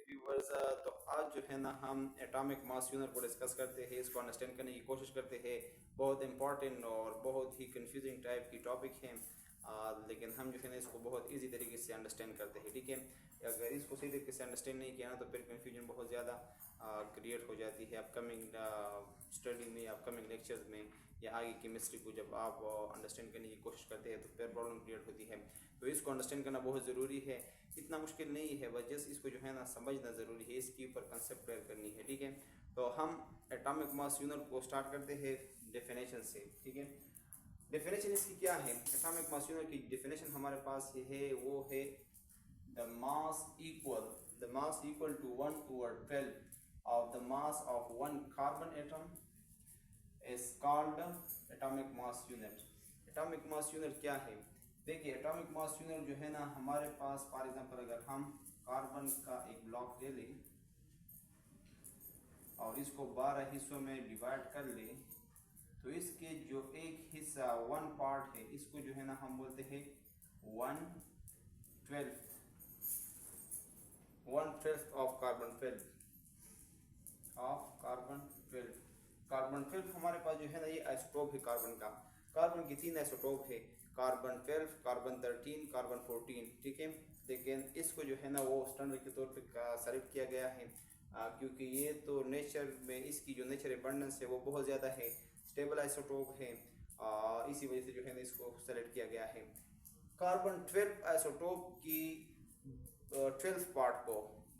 Viewers, तो आज जो है ना हम एटॉमिक मास यूनिट को डिस्कस करते हैं, इसको अंडरस्टैंड करने की कोशिश करते हैं। बहुत इंपॉर्टेंट और बहुत ही कंफ्यूजिंग टाइप की टॉपिक है, लेकिन हम जो है ना इसको बहुत इजी तरीके से अंडरस्टैंड करते हैं। ठीक है, अगर इसको सही तरीके से अंडरस्टैंड नहीं किया ना तो फिर कंफ्यूजन बहुत ज़्यादा क्रिएट हो जाती है अपकमिंग स्टडी में, अपकमिंग लेक्चर्स में, या आगे केमिस्ट्री को जब आप अंडरस्टैंड करने की कोशिश करते हैं तो फिर प्रॉब्लम क्रिएट होती है। तो इसको अंडरस्टैंड करना बहुत ज़रूरी है, इतना मुश्किल नहीं है, बस जस्ट इसको जो है ना समझना ज़रूरी है, इसके ऊपर कंसेप्ट क्लियर करनी है। ठीक है, तो हम एटॉमिक मास यूनिट को स्टार्ट करते हैं डेफिनेशन से। ठीक है, डेफिनेशन इसकी क्या है? एटॉमिक मास यूनिट की डेफिनेशन हमारे पास ये है, वो है the mass equal to 1/12 of the mass of one carbon atom is called atomic mass unit। Atomic mass unit क्या है? देखिए, एटॉमिक मास यूनिट जो है ना हमारे पास, फॉर एग्जांपल अगर हम कार्बन का एक ब्लॉक ले लें और इसको 12 हिस्सों में डिवाइड कर लें, तो इसके जो एक हिस्सा 1 पार्ट है, इसको जो है ना हम बोलते हैं 1/12 ऑफ कार्बन 12। कार्बन 12 हमारे पास जो है ना ये आइसोटोप है कार्बन का। कार्बन की 3 आइसोटोप है, कार्बन 12, कार्बन 13, कार्बन 14। ठीक है, लेकिन इसको जो है ना वो स्टैंडर्ड के तौर पे सेलेक्ट किया गया है, क्योंकि ये तो नेचर में इसकी जो नेचर एबंडेंस है वो बहुत ज़्यादा है, स्टेबल आइसोटोप है, इसी वजह से जो है ना इसको सेलेक्ट किया गया है। कार्बन 12 आइसोटोप की 12 पार्ट को,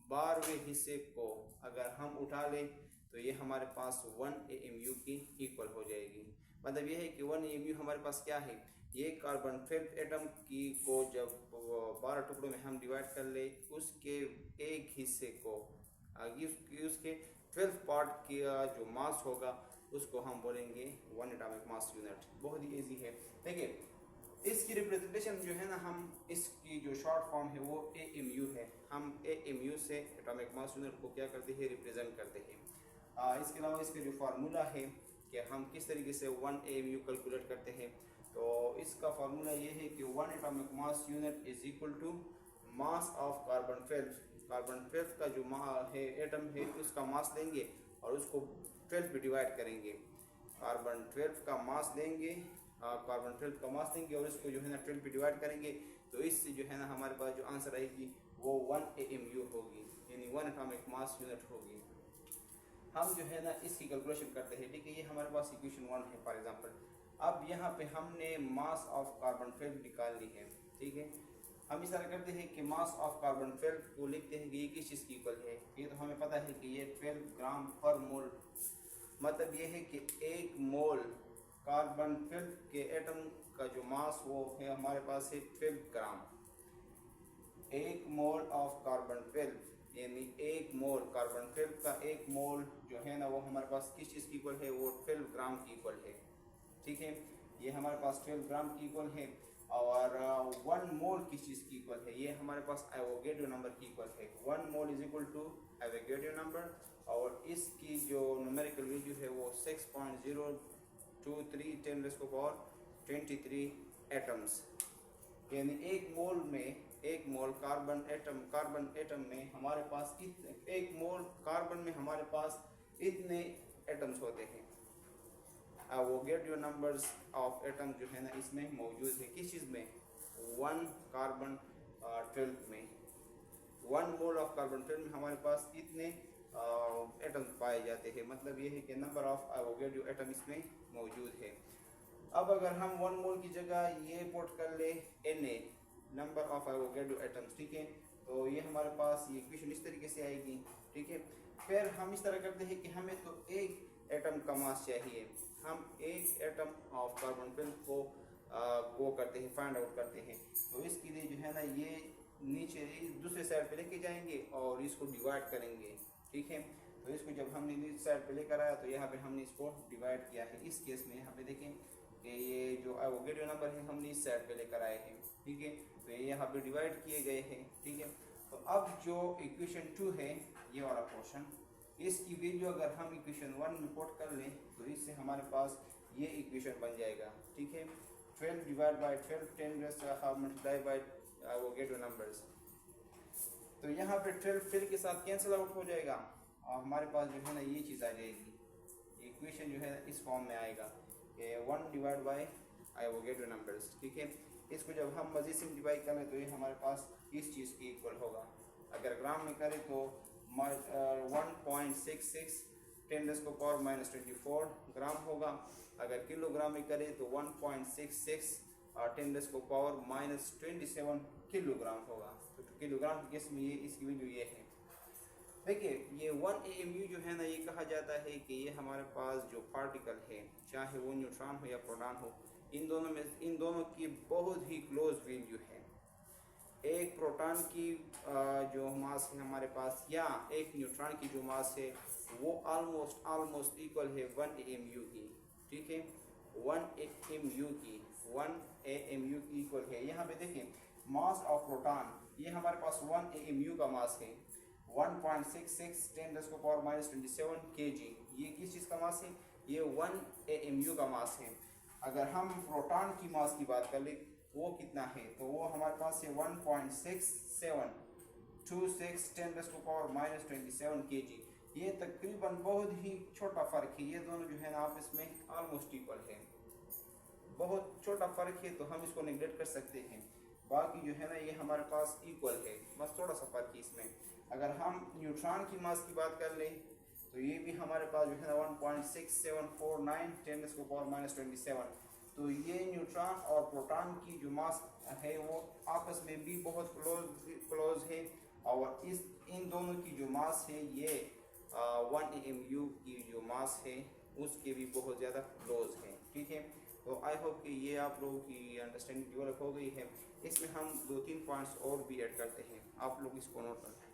12वें हिस्से को अगर हम उठा लें तो ये हमारे पास 1 AMU की इक्वल हो जाएगी। मतलब ये है कि 1 AMU हमारे पास क्या है, ये कार्बन 12 एटम की को जब 12 टुकड़ों में हम डिवाइड कर ले, उसके एक हिस्से को उसके 12 पार्ट का जो मास होगा उसको हम बोलेंगे 1 एटॉमिक मास यूनिट। बहुत ही ईजी है। देखिए, इसकी रिप्रेजेंटेशन जो है ना, हम इसकी जो शॉर्ट फॉर्म है वो AMU है। हम AMU से एटॉमिक मास यूनिट को क्या करते हैं, रिप्रेजेंट करते हैं। इसके अलावा इसका जो फार्मूला है कि हम किस तरीके से 1 AMU कैलकुलेट करते हैं, तो इसका फार्मूला ये है कि 1 atomic mass unit is equal to mass of carbon 12। Carbon 12 का जो है एटम है उसका मास लेंगे और उसको 12 पे डिवाइड करेंगे। कार्बन 12 का मास लेंगे, कार्बन 12 का मास लेंगे और इसको जो है ना 12 पे डिवाइड करेंगे, तो इससे जो है ना हमारे पास जो आंसर आएगी वो 1 AMU होगी, यानी 1 एटॉमिक मास यूनिट होगी। हम जो है ना इसकी कैलकुलेशन करते हैं। ठीक है, ये हमारे पास इक्वेशन 1 है फॉर एग्जांपल। अब यहाँ पे हमने मास ऑफ कार्बन 12 निकाल ली है। ठीक है, हम इस तरह करते हैं कि मास ऑफ कार्बन 12 को लिखते हैं कि ये किस चीज़ की इक्वल है। ये तो हमें पता है कि ये 12 ग्राम पर मोल, मतलब ये है कि 1 मोल कार्बन 12 के एटम का जो मास वो है हमारे पास है 12 ग्राम। 1 मोल ऑफ कार्बन 12 यानी 1 मोल कार्बन 12 का 1 मोल जो है ना वो हमारे पास किस चीज़ की इक्वल है, वो 12 ग्राम की इक्वल है। ठीक है, ये हमारे पास 12 ग्राम की इक्वल है। और 1 मोल किस चीज़ की इक्वल है, ये हमारे पास एवोगैड्रो नंबर की इक्वल है। 1 mole is equal to Avogadro number, और इसकी जो न्यूमेरिकल वैल्यू है वो 6.023 10⁻23 एटम्स, यानी 1 मोल में, 1 मोल कार्बन एटम में हमारे पास 1 मोल कार्बन में हमारे पास इतने एटम्स होते हैं। एवोगैड्रो नंबर्स ऑफ एटम जो है ना इसमें मौजूद है, किस चीज़ में, 1 कार्बन 12 में। 1 मोल ऑफ कार्बन 12 में हमारे पास इतने एटम्स पाए जाते हैं। मतलब ये है कि नंबर ऑफ एवोगैड्रो एटम इसमें मौजूद है। अब अगर हम 1 मोल की जगह ये पुट कर ले Na, number of Avogadro atoms. ठीक है, तो ये हमारे पास ये इक्वेशन इस तरीके से आएगी। ठीक है, फिर हम इस तरह करते हैं कि हमें तो एक एटम का मास चाहिए, हम एक एटम ऑफ कार्बन 12 को करते हैं, फाइंड आउट करते हैं। तो इसके लिए जो है ना ये नीचे दूसरे साइड पे लेके जाएंगे और इसको डिवाइड करेंगे। ठीक है, तो इसको जब हमने नीचे साइड पे लेकर आया तो यहाँ पे हमने इसको डिवाइड किया है। इस केस में यहाँ पे देखें कि ये जो एवोगैड्रो नंबर है हमने इस साइड पे लेकर आए हैं। ठीक है, तो ये यहाँ पे डिवाइड किए गए हैं। ठीक है, तो अब जो इक्वेशन 2 है ये वाला पोर्शन, इसकी वैल्यू अगर हम इक्वेशन 1 में पुट कर लें तो इससे हमारे पास ये इक्वेशन बन जाएगा। ठीक है, 12 divide by 12 10 multiply by Avogadro numbers. तो यहाँ पे 12 12 के साथ कैंसिल आउट हो जाएगा और हमारे पास जो है ना ये चीज़ आ जाएगी, इक्वेशन जो है इस फॉर्म में आएगा कि 1 डिवाइड बाई आई वो गेट नंबर्स, ठीक है। इसको जब हम मज़ीद से डिवाइड करें तो ये हमारे पास इस चीज़ के इक्वल होगा। अगर ग्राम में करें तो 1.66 10⁻⁻24 ग्राम होगा। अगर किलोग्राम में करें तो 1.66 10⁻⁻27 किलोग्राम होगा। तो किलोग्राम के केस में ये इसकी वैल्यू ये है। देखिए ये 1 AMU जो है ना ये कहा जाता है कि ये हमारे पास जो पार्टिकल है, चाहे वो न्यूट्रॉन हो या प्रोटॉन हो, इन दोनों की बहुत ही क्लोज वैल्यू है। एक प्रोटॉन की जो मास है हमारे पास या एक न्यूट्रॉन की जो मास है वो ऑलमोस्ट इक्वल है 1 AMU की, ठीक है। 1 AMU की इक्वल है। यहाँ पे देखिए मास ऑफ प्रोटॉन ये हमारे पास 1 AMU का मास है 1.66 10⁻⁻27 kg। ये किस चीज़ का मास है? ये 1 AMU का मास है। अगर हम प्रोटॉन की मास की बात कर ले वो कितना है, तो वो हमारे पास है 1.6726 10⁻⁻27 kg। ये तकरीबन बहुत ही छोटा फ़र्क है। ये दोनों जो है ना आपस में ऑलमोस्ट इक्वल है। बहुत छोटा फ़र्क है तो हम इसको नेगलेक्ट कर सकते हैं। बाकी जो है ना ये हमारे पास इक्वल है, बस थोड़ा सा फ़र्क है इसमें। अगर हम न्यूट्रॉन की मास की बात कर लें तो ये भी हमारे पास जो है ना 1.6749 10⁻⁻27। तो ये न्यूट्रॉन और प्रोटॉन की जो मास है वो आपस में भी बहुत क्लोज है और इन दोनों की जो मास है ये 1 AMU की जो मास है उसके भी बहुत ज़्यादा क्लोज है, ठीक है। तो आई होप कि ये आप लोगों की अंडरस्टैंडिंग डेवलप हो गई है। इसमें हम 2-3 पॉइंट्स और भी ऐड करते हैं, आप लोग इसको नोट करें।